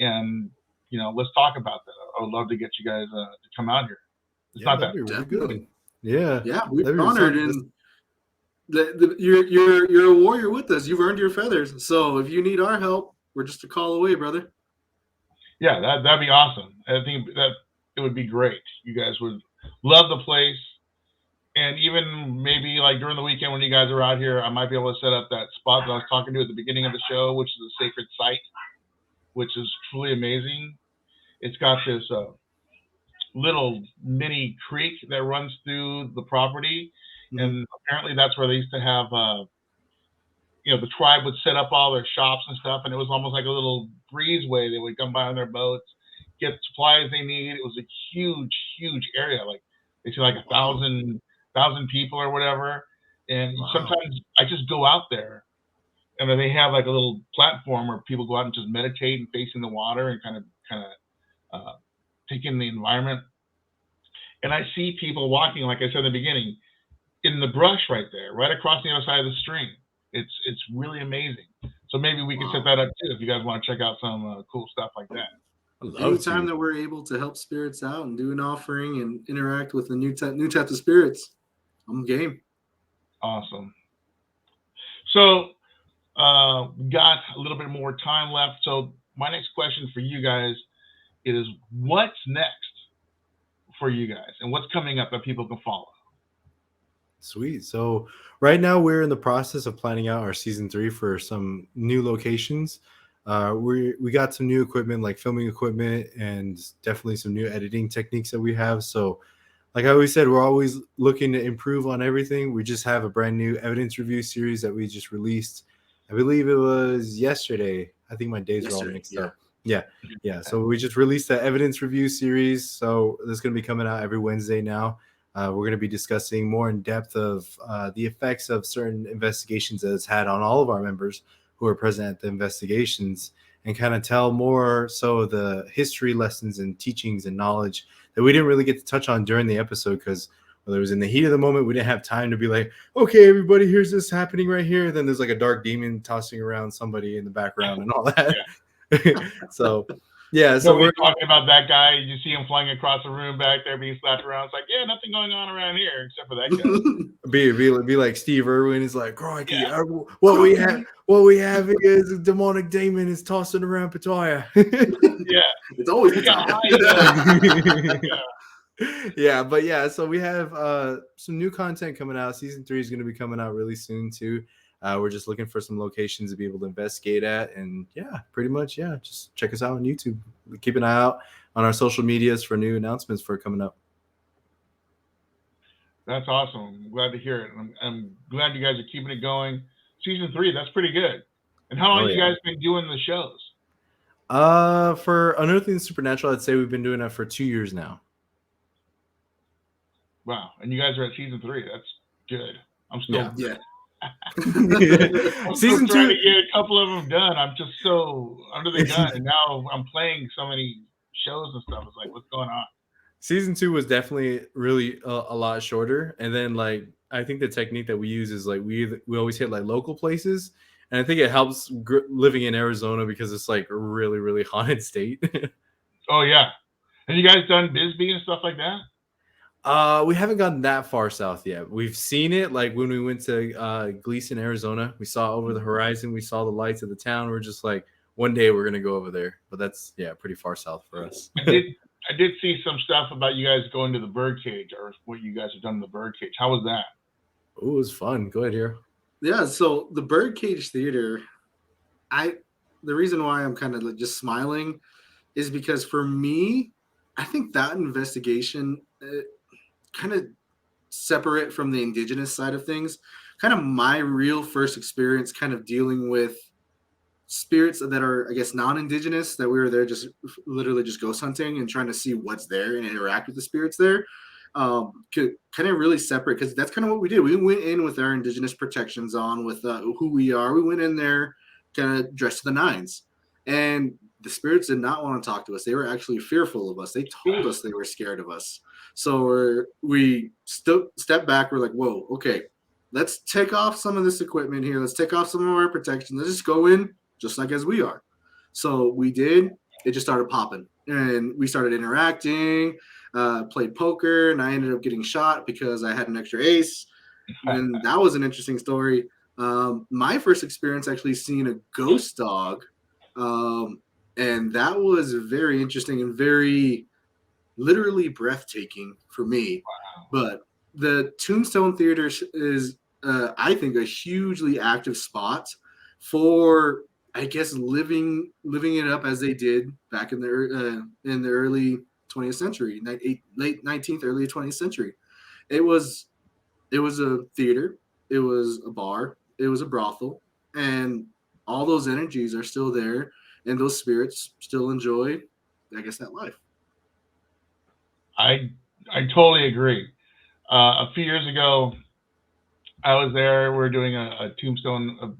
And you know, let's talk about that. I would love to get you guys to come out here. It's not that really good. Yeah, we're honored, and you're a warrior with us. You've earned your feathers. So if you need our help, we're just a call away, brother. Yeah, that'd be awesome. I think that it would be great. You guys would love the place. And even maybe like during the weekend when you guys are out here, I might be able to set up that spot that I was talking to at the beginning of the show, which is a sacred site, which is truly amazing. It's got this little mini creek that runs through the property. Mm-hmm. And apparently that's where they used to have, the tribe would set up all their shops and stuff. And it was almost like a little breezeway. They would come by on their boats, get supplies they need. It was a huge, huge area. Like they say like 1,000 people or whatever. And sometimes I just go out there, and then they have like a little platform where people go out and just meditate and facing the water and kind of take in the environment. And I see people walking, like I said in the beginning, in the brush right there, right across the other side of the stream. It's really amazing. So maybe we can set that up too if you guys want to check out some cool stuff like that. Anytime that we're able to help spirits out and do an offering and interact with a new type of spirits, I'm game. Awesome. So we got a little bit more time left. So my next question for you guys is, what's next for you guys, and what's coming up that people can follow? Sweet. So right now we're in the process of planning out our season 3 for some new locations. We got some new equipment, like filming equipment, and definitely some new editing techniques that we have. So like I always said, we're always looking to improve on everything. We just have a brand new evidence review series that we just released. I believe it was yesterday. I think my days are all mixed up. Yeah. So we just released the evidence review series. So this is going to be coming out every Wednesday now. We're going to be discussing more in depth of the effects of certain investigations that it's had on all of our members who are present at the investigations, and kind of tell more so the history lessons and teachings and knowledge that we didn't really get to touch on during the episode because it was in the heat of the moment. We didn't have time to be like, okay, everybody, here's this happening right here. Then there's like a dark demon tossing around somebody in the background and all that. So we're talking about that guy. You see him flying across the room back there being slapped around. It's like, yeah, nothing going on around here except for that guy. be like Steve Irwin is like, crikey, what we have is a demonic demon is tossing around Pattaya. It's always so we have some new content coming out. Season 3 is going to be coming out really soon too. We're just looking for some locations to be able to investigate at, and pretty much just check us out on YouTube. Keep an eye out on our social medias for new announcements for coming up. That's awesome. I'm glad to hear it. I'm glad you guys are keeping it going. Season 3, that's pretty good. And how long have you guys been doing the shows? For Unearthing the Supernatural, I'd say we've been doing that for 2 years now. Wow, and you guys are at season 3. That's good. I'm still Yeah. I'm Season still trying 2. to get a couple of them done. I'm just so under the gun, and now I'm playing so many shows and stuff. It's like, what's going on? Season 2 was definitely really a lot shorter, and then like I think the technique that we use is like we always hit like local places, and I think it helps living in Arizona because it's like a really really haunted state. Oh yeah, have you guys done Bisbee and stuff like that? We haven't gotten that far south yet. We've seen it like when we went to Gleason, Arizona. We saw over the horizon. We saw the lights of the town. We're just like, one day we're gonna go over there. But that's pretty far south for us. I did see some stuff about you guys going to the birdcage, or what you guys have done in the birdcage. How was that? Oh, it was fun. Go ahead, Hero. Yeah, so the Birdcage Theater, the reason why I'm kind of like just smiling is because for me, I think that investigation kind of separate from the indigenous side of things, kind of my real first experience kind of dealing with spirits that are, I guess, non-indigenous, that we were there just literally just ghost hunting and trying to see what's there and interact with the spirits there. Kind of really separate, because that's kind of what we did. We went in with our indigenous protections on, with who we are. We went in there kind of dressed to the nines, and the spirits did not want to talk to us. They were actually fearful of us. They told us they were scared of us. So we stepped back. We're like, whoa, okay, let's take off some of this equipment here. Let's take off some of our protection. Let's just go in just like as we are. So we did. It just started popping, and we started interacting, played poker, and I ended up getting shot because I had an extra ace. And that was an interesting story. My first experience actually seeing a ghost dog, and that was very interesting and very literally breathtaking for me. Wow. But the Tombstone Theater is, I think, a hugely active spot for, I guess, living it up as they did back in the early 20th century, late 19th, early 20th century. It was a theater, it was a bar, it was a brothel, and all those energies are still there, and those spirits still enjoy, I guess, that life. I totally agree. A few years ago, I was there. We were doing a Tombstone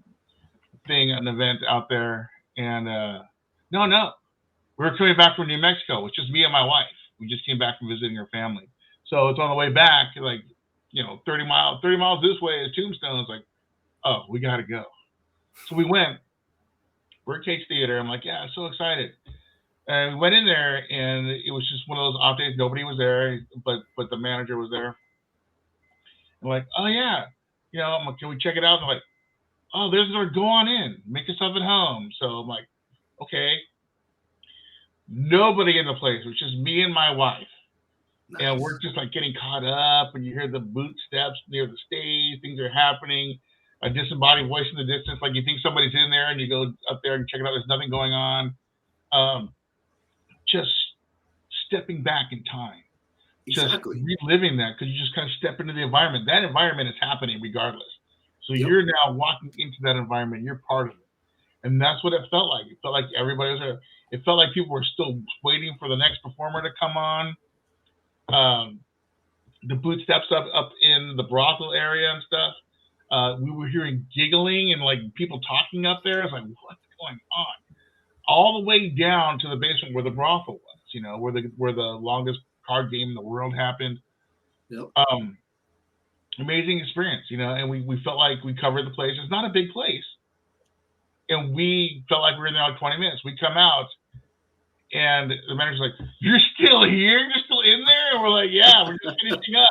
thing, an event out there, and no, we were coming back from New Mexico, which is me and my wife. We just came back from visiting her family, so it's on the way back, like 30 miles this way is Tombstone. It's like, oh, we got to go. So we went. Birdcage Theater. I'm like, yeah, I'm so excited. And we went in there, and it was just one of those off days. Nobody was there, but the manager was there. I'm like, oh yeah, I'm like, can we check it out? And I'm like, oh, there's our, go on in, make yourself at home. So I'm like, okay. Nobody in the place. It was just me and my wife. Nice. And we're just like getting caught up, and you hear the boot steps near the stage. Things are happening. A disembodied voice in the distance, like you think somebody's in there, and you go up there and check it out. There's nothing going on. Just stepping back in time, exactly. Just reliving that, because you just kind of step into the environment. That environment is happening regardless. So you're now walking into that environment. You're part of it, and that's what it felt like. It felt like everybody was there. It felt like people were still waiting for the next performer to come on. The boot steps up in the brothel area and stuff. We were hearing giggling and like people talking up there. It's like, what's going on? All the way down to the basement where the brothel was, where the longest card game in the world happened. Yep. Amazing experience, and we felt like we covered the place. It's not a big place. And we felt like we were in there like 20 minutes. We come out, and the manager's like, you're still here? You're still in there? And we're like, yeah, we're just finishing up.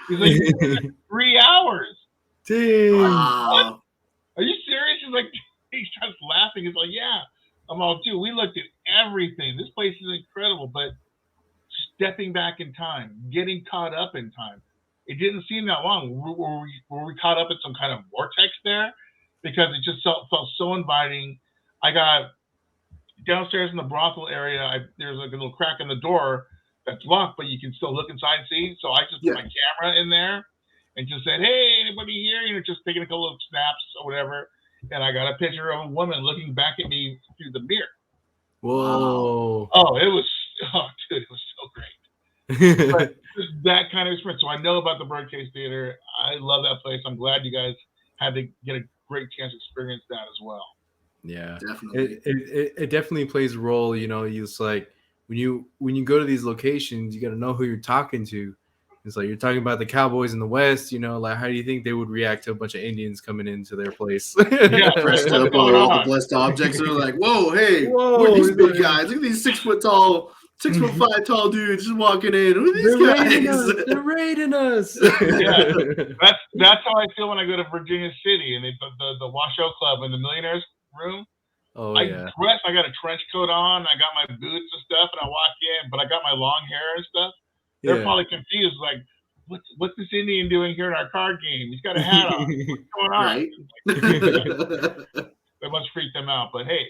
He's like, 3 hours. Dang. What? Are you serious? He's like, he starts laughing. He's like, yeah. I'm all, dude, we looked at everything. This place is incredible, but stepping back in time, getting caught up in time. It didn't seem that long. Were we caught up in some kind of vortex there? Because it just felt so inviting. I got downstairs in the brothel area. There's like a little crack in the door that's locked, but you can still look inside and see. So I just put my camera in there and just said, hey, anybody here? Just taking a couple of snaps or whatever. And I got a picture of a woman looking back at me through the mirror. Whoa. Oh, it was, dude, it was so great. But that kind of experience. So I know about the Birdcage Theater. I love that place. I'm glad you guys had to get a great chance to experience that as well. Yeah, Definitely. it definitely plays a role. You know, it's like when you go to these locations, you got to know who you're talking to. It's like you're talking about the Cowboys in the West. You know, like how do you think they would react to a bunch of Indians coming into their place? Yeah, Dressed what's up going all the on? blessed objects. They're like, whoa, hey, Whoa, who are these big like- guys? Look at these 6'5" tall dudes just walking in. Who are these They're raiding guys? us. They're raiding us. Yeah. That's how I feel when I go to Virginia City and the Washoe Club in the Millionaires Room. Oh I yeah. dress. I got a trench coat on. I got my boots and stuff, and I walk in, but I got my long hair and stuff. They're Yeah. probably confused, like, what's this Indian doing here in our card game? He's got a hat on. What's going on? Right? That must freak them out, but hey,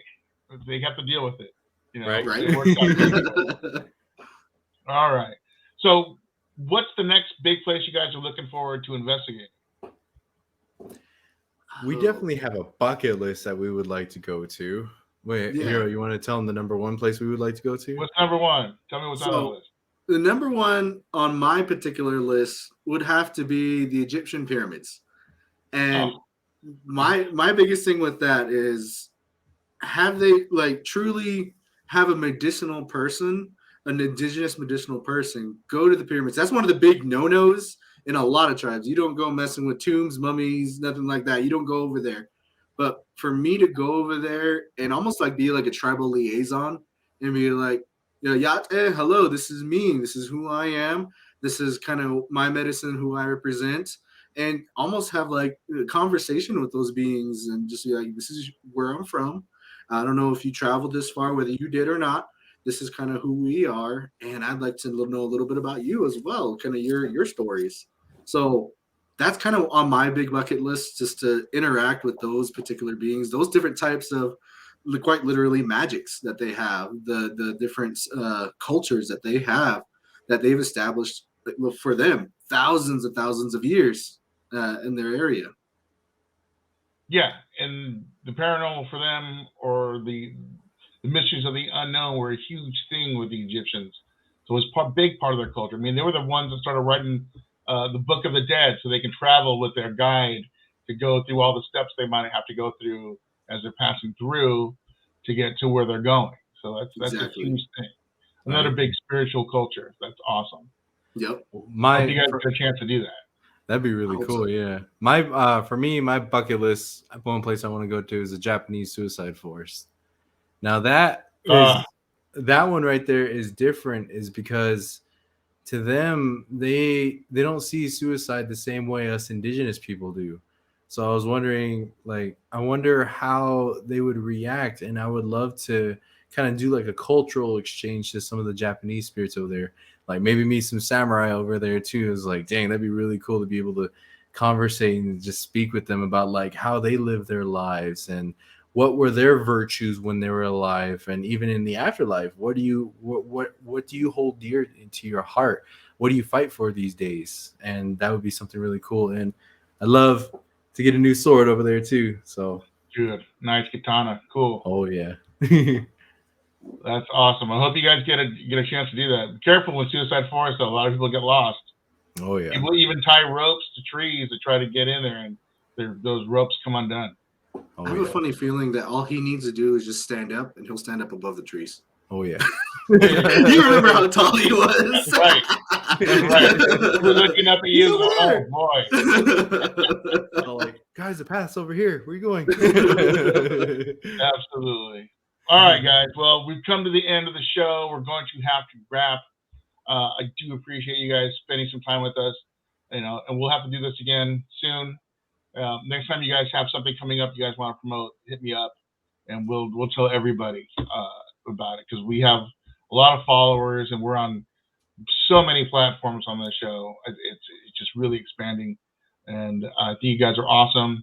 they have to deal with it. You know, Right. Right. It works out pretty well. All right. So, what's the next big place you guys are looking forward to investigating? We Oh, definitely have a bucket list that we would like to go to. Wait, Yeah. Hero, you want to tell them the number one place we would like to go to? What's number one? Tell me what's on the So- list. The number one on my particular list would have to be the Egyptian pyramids. And my biggest thing with that is, have they like truly have a medicinal person, an indigenous medicinal person, go to the pyramids? That's one of the big no-nos in a lot of tribes. You don't go messing with tombs, mummies, nothing like that. You don't go over there. But for me to go over there and almost like be like a tribal liaison and be like, hello, this is me. This is who I am. This is kind of my medicine, who I represent, and almost have like a conversation with those beings and just be like, this is where I'm from. I don't know if you traveled this far, whether you did or not. This is kind of who we are, and I'd like to know a little bit about you as well, kind of your stories. So that's kind of on my big bucket list, just to interact with those particular beings, those different types of quite literally magics that they have, the different cultures that they have, that they've established for them thousands of years in their area. Yeah, and the paranormal for them, or the mysteries of the unknown, were a huge thing with the Egyptians. So it was a big part of their culture. I mean, they were the ones that started writing the Book of the Dead, so they can travel with their guide to go through all the steps they might have to go through as they're passing through to get to where they're going. So that's Exactly. a huge thing. Another big spiritual culture. That's awesome. Yep. I hope you guys get a chance to do that. That'd be really hope cool. so. Yeah. My for me, my bucket list, one place I want to go to is the Japanese suicide forest. Now that one right there is different, is because to them they don't see suicide the same way us indigenous people do. So I was wondering, like, I wonder how they would react, and I would love to kind of do like a cultural exchange to some of the Japanese spirits over there. Like maybe meet some samurai over there too. It's like, dang, that'd be really cool to be able to conversate and just speak with them about like how they live their lives and what were their virtues when they were alive, and even in the afterlife. What do you hold dear to your heart? What do you fight for these days? And that would be something really cool. And I love to get a new sword over there too. So good, nice katana, cool. Oh yeah. That's awesome. I hope you guys get a chance to do that. Be careful with Suicide Forest, though. A lot of people get lost. Oh yeah. People even tie ropes to trees to try to get in there, and those ropes come undone. Oh, I have a funny feeling that all he needs to do is just stand up, and he'll stand up above the trees. Oh yeah. You remember how tall he was? Right. We're looking up at you. Oh boy. So like, guys, the path's over here. Where are you going? Absolutely. All right, guys. Well, we've come to the end of the show. We're going to have to wrap. I do appreciate you guys spending some time with us, and we'll have to do this again soon. Next time you guys have something coming up you guys want to promote, hit me up, and we'll tell everybody about it, because we have a lot of followers and we're on so many platforms on the show. It's just really expanding, and I think you guys are awesome.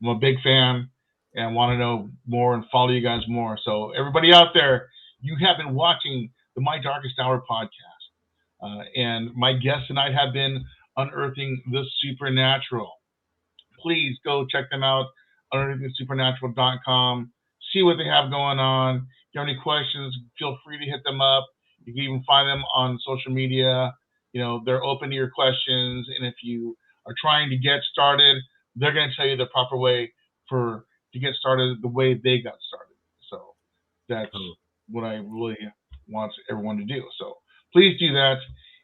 I'm a big fan and want to know more and follow you guys more. So everybody out there, you have been watching the My Darkest Hour podcast, and my guests tonight have been Unearthing the Supernatural. Please go check them out, unearthingthesupernatural.com. See what they have going on. you have any questions, feel free to hit them up. You can even find them on social media. You know, they're open to your questions. And if you are trying to get started, they're going to tell you the proper way to get started the way they got started. So that's what I really want everyone to do. So please do that.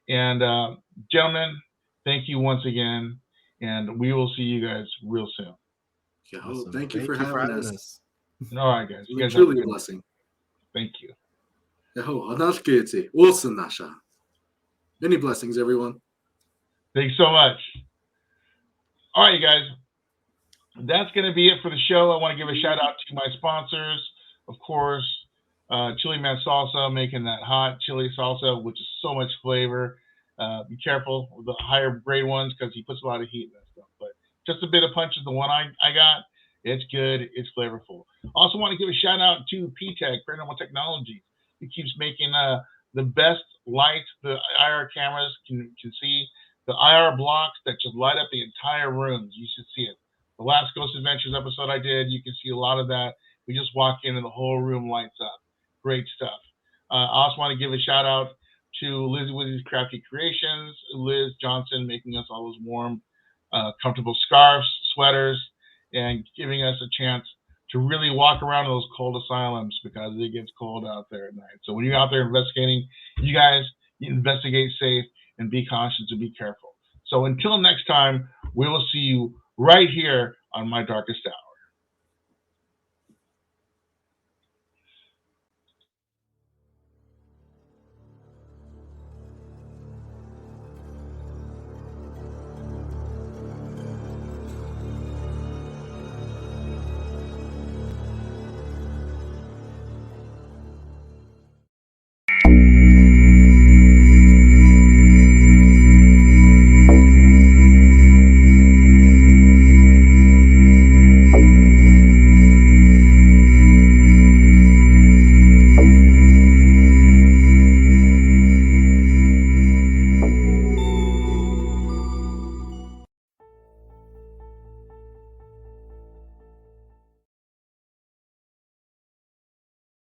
And gentlemen, thank you once again. And we will see you guys real soon. Awesome. Thank you for having us. All right, guys. You guys truly a blessing. Thank you. Many blessings, everyone. Thanks so much. All right, you guys. That's going to be it for the show. I want to give a shout out to my sponsors, of course, Chili Man Salsa, making that hot chili salsa, which is so much flavor. Be careful with the higher grade ones because he puts a lot of heat in that stuff. But just a bit of punch is the one I got. It's good. It's flavorful. Also want to give a shout out to P-Tech, Paranormal Technology. He keeps making the best lights the IR cameras can see. The IR blocks that just light up the entire rooms. You should see it. The last Ghost Adventures episode I did, you can see a lot of that. We just walk in and the whole room lights up. Great stuff. I also want to give a shout out to Lizzie Wizzy's Crafty Creations, Liz Johnson, making us all those warm, comfortable scarves, sweaters, and giving us a chance to really walk around those cold asylums because it gets cold out there at night. So when you're out there investigating, you guys investigate safe and be cautious and be careful. So until next time, we will see you right here on My Darkest Hour.